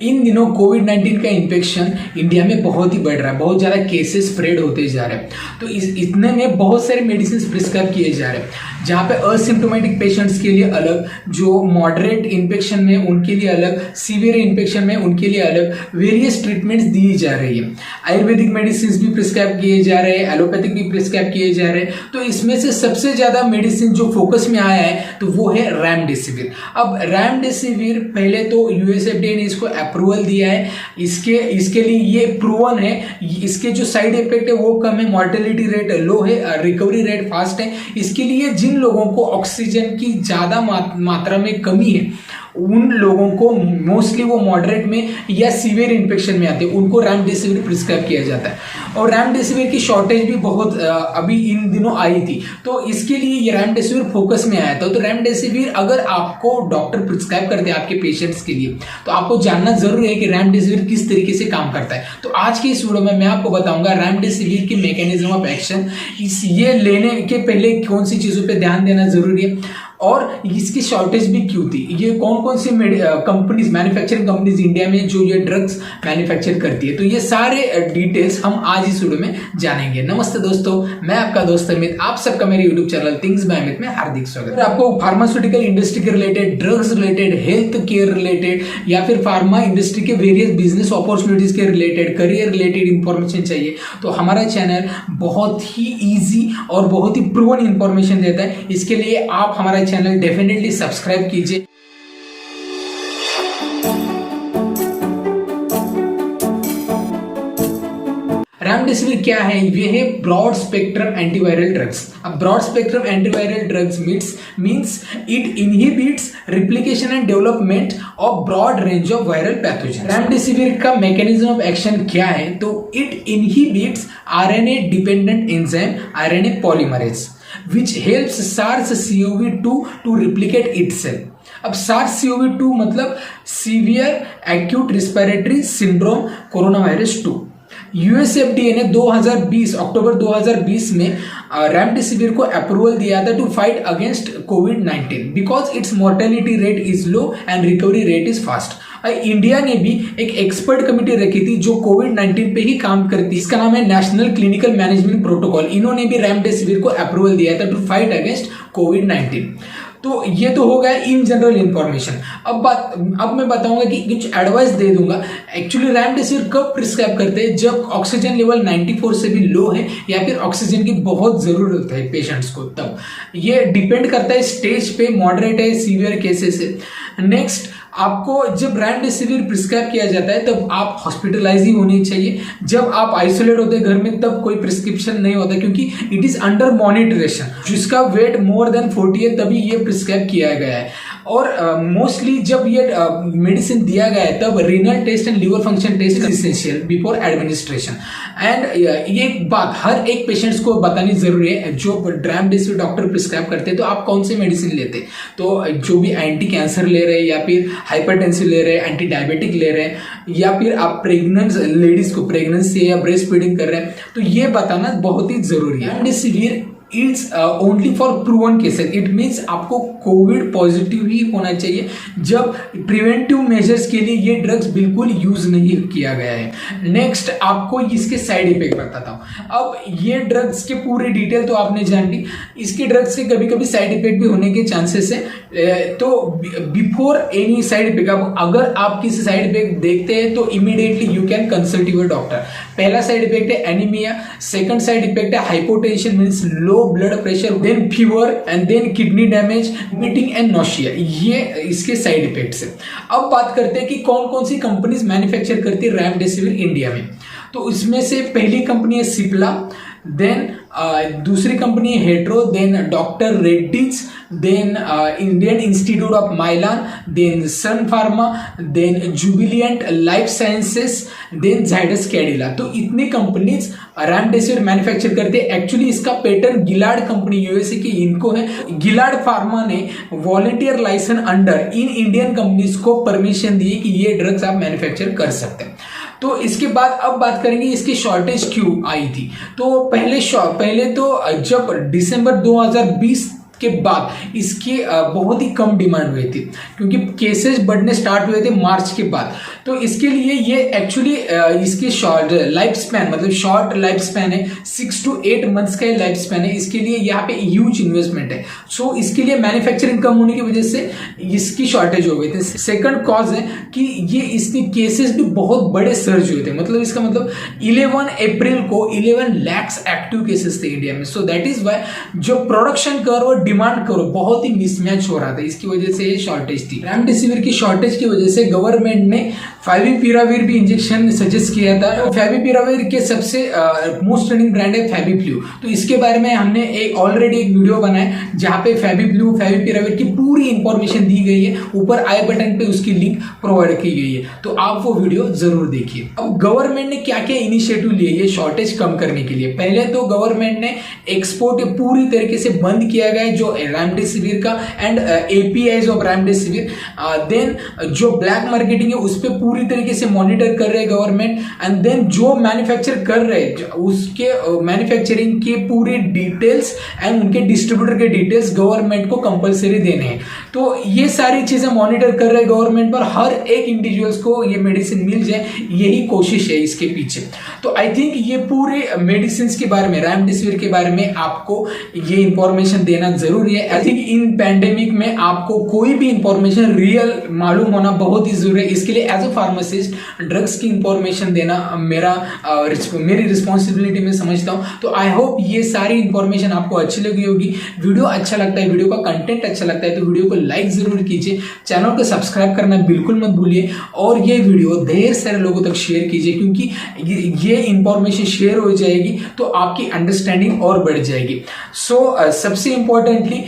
इन दिनों कोविड 19 का infection India में बहुत ही बढ़ रहा है, बहुत ज़्यादा केसेस स्प्रेड होते जा रहे हैं। तो इतने में बहुत सारे मेडिसिन प्रिस्क्राइब किए जा रहे हैं, जहाँ पे असिम्प्टोमेटिक पेशेंट्स के लिए अलग, जो मॉडरेट इन्फेक्शन में उनके लिए अलग, सीवियर इन्फेक्शन में उनके लिए अलग वेरियस ट्रीटमेंट्स दी जा रही है। आयुर्वेदिक मेडिसिन भी प्रिस्क्राइब किए जा रहे हैं, एलोपैथिक भी प्रिस्क्राइब किए जा रहे हैं। तो इसमें से सबसे ज़्यादा मेडिसिन जो फोकस में आया है तो वो है रेमडेसिविर। अब रेमडेसिविर पहले तो यूएसएफडीए ने इसको अप्रूवल दिया है, इसके लिए ये प्रूवन है, इसके जो साइड इफेक्ट है वो कम है, मॉर्टेलिटी रेट लो है, रिकवरी रेट फास्ट है। इसके लिए जिन लोगों को ऑक्सीजन की ज़्यादा मात्रा में कमी है उन लोगों को मोस्टली वो मॉडरेट में या सीवियर इन्फेक्शन में आते हैं, उनको रेमडेसिविर प्रिस्क्राइब किया जाता है। और रेमडेसिविर की शॉर्टेज भी बहुत अभी इन दिनों आई थी, तो इसके लिए ये रेमडेसिविर फोकस में आया था। तो रेमडेसिविर अगर आपको डॉक्टर प्रिस्क्राइब करते हैं आपके पेशेंट्स के लिए, तो आपको जानना जरूरी है कि रेमडेसिविर किस तरीके से काम करता है। तो आज की इस वीडियो में मैं आपको बताऊंगा रेमडेसिविर की मैकेनिज्म ऑफ एक्शन, ये लेने के पहले कौन सी चीज़ों पर ध्यान देना जरूरी है और इसकी शॉर्टेज भी क्यों थी, ये कौन कौन सी कंपनीज, मैन्युफैक्चरिंग कंपनीज इंडिया में जो ये ड्रग्स मैन्युफैक्चर करती है। तो ये सारे डिटेल्स हम आज इस वीडियो में जानेंगे। नमस्ते दोस्तों, मैं आपका दोस्त अमित, आप सबका मेरे YouTube channel things by Amit में हार्दिक स्वागत है। आपको फार्मास्यूटिकल इंडस्ट्री के related, drugs related, health care related या फिर फार्मा इंडस्ट्री के वेरियस बिजनेस अपॉर्चुनिटीज के रिलेटेड, करियर रिलेटेड इंफॉर्मेशन चाहिए तो हमारा चैनल बहुत ही ईजी और बहुत ही प्रूवन इंफॉर्मेशन देता है। इसके लिए आप हमारा चैनल डेफिनेटली सब्सक्राइब कीजिए। रेमडेसिविर क्या है? ये है ब्रॉड स्पेक्ट्रम एंटीवायरल ड्रग्स। अब broad spectrum antiviral drugs means it inhibits replication and development of broad range of viral pathogen. Remdesivir का मैकेनिज्म ऑफ एक्शन क्या है? तो it inhibits RNA dependent enzyme RNA polymerase which helps SARS-CoV-2 to replicate itself। अब SARS-CoV-2 मतलब severe acute respiratory syndrome corona virus 2। USFDA ने 2020 अक्टूबर 2020 में remdesivir को approval दिया था टू फाइट अगेंस्ट कोविड-19 because its mortality rate is low and recovery rate is fast. India ने भी एक एक्सपर्ट कमेटी रखी थी जो कोविड-19 पे ही काम करती है, इसका नाम है नेशनल क्लिनिकल मैनेजमेंट प्रोटोकॉल। इन्होंने भी रेमडेसिविर को अप्रूवल दिया था टू फाइट अगेंस्ट कोविड-19। तो ये तो हो गया इन जनरल इंफॉर्मेशन। अब मैं बताऊंगा कि कुछ एडवाइस दे दूंगा। एक्चुअली रेमडेसिविर कब प्रिस्क्राइब करते हैं? जब ऑक्सीजन लेवल 94 से भी लो है या फिर ऑक्सीजन की बहुत जरूरत है पेशेंट्स को, तब ये डिपेंड करता है स्टेज पे, मॉडरेट है, सीवियर केसेस है। नेक्स्ट, आपको जब रेमडेसिविर प्रिस्क्राइब किया जाता है तब आप हॉस्पिटलाइज ही होनी चाहिए। जब आप आइसोलेट होते हैं घर में तब कोई प्रिस्क्रिप्शन नहीं होता, क्योंकि इट इज अंडर मॉनिटरेशन। जिसका वेट मोर देन 40 है तभी ये प्रिस्क्राइब किया गया है। और मोस्टली जब ये मेडिसिन दिया गया है तब renal test and liver function test is essential before administration. And ये बात हर एक पेशेंट्स को बतानी जरूरी है। जो रेमडेसिविर डॉक्टर प्रिस्क्राइब करते हैं तो आप कौन से मेडिसिन लेते हैं, तो जो भी एंटी कैंसर ले रहे हैं या फिर हाइपरटेंसिव ले रहे हैं, एंटी डायबिटिक ले रहे हैं, या फिर आप प्रेग्नेंट लेडीज को प्रेगनेंसी या ब्रेस्ट फीडिंग कर रहे हैं, तो ये बताना बहुत ही जरूरी है। Remdesivir it's only for proven cases. It means आपको कोविड पॉजिटिव ही होना चाहिए। जब प्रिवेंटिव मेजर्स के लिए ये ड्रग्स बिल्कुल यूज नहीं किया गया है। नेक्स्ट, आपको इसके साइड इफेक्ट बताता हूँ। अब ये ड्रग्स के पूरी डिटेल तो आपने जान ली। इसके ड्रग्स के कभी कभी साइड इफेक्ट भी होने के चांसेस है। तो बिफोर एनी साइड इफेक्ट, अगर आप किसी साइड इफेक्ट देखते हैं तो immediately you can consult your doctor. पहला साइड इफेक्ट है एनीमिया, सेकंड साइड इफेक्ट है hypotension means low blood pressure, then fever and then kidney damage, meeting and nausea. ये इसके साइड इफेक्ट्स है। अब बात करते हैं कि कौन कौन सी कंपनीज मैन्युफैक्चर करती है रेमडेसिविर इंडिया में। तो इसमें से पहली कंपनी है सिप्ला, देन दूसरी कंपनी है Hetero, then doctor Reddy's, then Indian institute of Mylan, then Sun Pharma, then Jubilant Life Sciences, then Zydus Cadila. तो इतनी कंपनीज रेमडेसिविर मैन्युफैक्चर करते हैं। एक्चुअली इसका पेटेंट गिलाड कंपनी यूएसए की इनको है। गिलाड फार्मा ने वॉलंटियर लाइसेंस अंडर इन इंडियन कंपनीज को परमिशन दी कि ये ड्रग्स आप मैन्युफैक्चर कर सकते हैं। तो इसके बाद अब बात करेंगे इसकी शॉर्टेज क्यों आई थी। तो पहले तो जब दिसंबर 2020 के बाद इसके बहुत ही कम डिमांड हुई थी, क्योंकि केसेस बढ़ने स्टार्ट हुए थे मार्च के बाद। तो इसके लिए ये एक्चुअली इसकी शॉर्ट लाइफ स्पैन, मतलब शॉर्ट लाइफ स्पैन है, 6 to 8 मंथ्स का लाइफ स्पैन है। इसके लिए यहाँ पे ह्यूज इन्वेस्टमेंट है। सो इसके लिए मैन्युफैक्चरिंग कम होने की वजह से इसकी शॉर्टेज हो गई थी। सेकंड कॉज है कि ये इसके केसेस भी बहुत बड़े सर्ज हुए थे, मतलब इसका मतलब 11 अप्रैल को 11 lakhs एक्टिव केसेस थे इंडिया में। सो दैट इज वाई जो प्रोडक्शन कर्व और डिमांड कर्व बहुत ही मिसमैच हो रहा था, इसकी वजह से ये शॉर्टेज थी। रेमडेसिविर की शॉर्टेज की वजह से गवर्नमेंट ने फैविपिराविर भी इंजेक्शन सजेस्ट किया था। तो फैविपिराविर के सबसे मोस्ट रनिंग ब्रांड है फैविप्लू। तो इसके बारे में हमने ऑलरेडी एक वीडियो बनाया जहां पे फैविप्लू फैविपिराविर की पूरी इंफॉर्मेशन दी गई है, ऊपर आई बटन पे उसकी लिंक प्रोवाइड की गई है, तो आप वो वीडियो जरूर देखिए। अब गवर्नमेंट ने क्या क्या इनिशिएटिव लिए ये शॉर्टेज कम करने के लिए? पहले तो गवर्नमेंट ने एक्सपोर्ट पूरी तरीके से बंद किया गया है जो रेमडेसिविर का and APIs of remdesivir. Then जो ब्लैक मार्केटिंग है उस पर पूरी तरीके से मॉनिटर कर रहे हैं गवर्नमेंट। एंड देन जो मैन्युफैक्चर कर रहे हैं उसके मैन्युफैक्चरिंग की पूरी डिटेल्स एंड उनके डिस्ट्रीब्यूटर के डिटेल्स गवर्नमेंट को कंपलसरी देने हैं। तो ये सारी चीजें मॉनिटर कर रहे हैं गवर्नमेंट पर, हर एक इंडिविजुअल्स को ये मेडिसिन मिल जाए, यही कोशिश है इसके पीछे। तो आई थिंक ये पूरे मेडिसिन के बारे में, रेमडेसिविर के बारे में आपको ये इंफॉर्मेशन देना जरूरी है। आई थिंक इन पैंडेमिक में आपको कोई भी इंफॉर्मेशन रियल मालूम होना बहुत ही जरूरी है। इसके लिए एज अ फार्मासिस्ट ड्रग्स की इंफॉर्मेशन देना मेरी रिस्पॉन्सिबिलिटी में समझता हूं। तो आई होप ये सारी इंफॉर्मेशन आपको अच्छी लगी होगी। वीडियो अच्छा लगता है, वीडियो का कंटेंट अच्छा लगता है तो वीडियो को लाइक जरूर कीजिए, चैनल को सब्सक्राइब करना बिल्कुल मत भूलिए, और ये वीडियो ढेर सारे लोगों तक शेयर कीजिए, क्योंकि ये इंफॉर्मेशन शेयर हो जाएगी तो आपकी अंडरस्टैंडिंग और बढ़ जाएगी। सबसे इंपॉर्टेंटली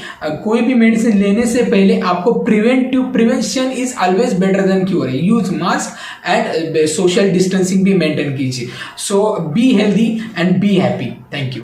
कोई भी मेडिसिन लेने से पहले आपको prevention is always better than cure है। Use mask and social distancing भी मेंटेन कीजिए। So be healthy and be happy. Thank you.